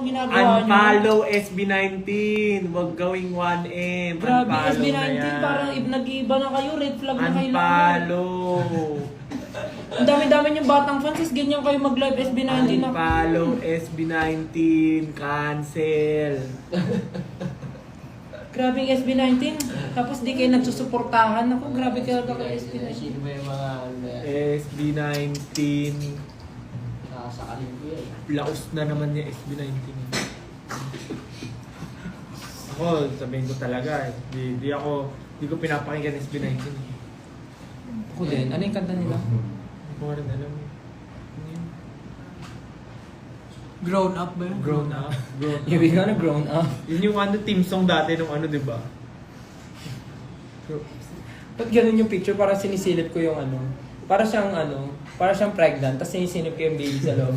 ang ginagawa niyo. Unfollow SB19. Huwag gawing 1M. Grabe, Unfollow SB19, na yan. parang nag-iiba na kayo, red flag na kayo. Unfollow. Ang dami-dami yung batang fans, is ganyan kayo mag-live SB19 na. Unfollow SB19. Cancel. Grabe yung SB19. Tapos di kayo nagsusuportahan. Ako, grabe kayo kay SB19. Sino ba yung mga SB19. nakasakalin ko yan? Laos na naman niya SB19. Ako, sabihin ko talaga, di ko pinapakinggan SB19. Ako din. Ano yung kanta nila? Hindi ko rin alam. Ano yun? Grown up ba yun? Grown up. Grown up. Yung na grown up. Yun yung team song dati nung ano, di ba? Ba't ganun yung picture? Parang sinisilip ko yung ano. Para siyang pregnant, tapos sinisilip ko yung baby sa loob.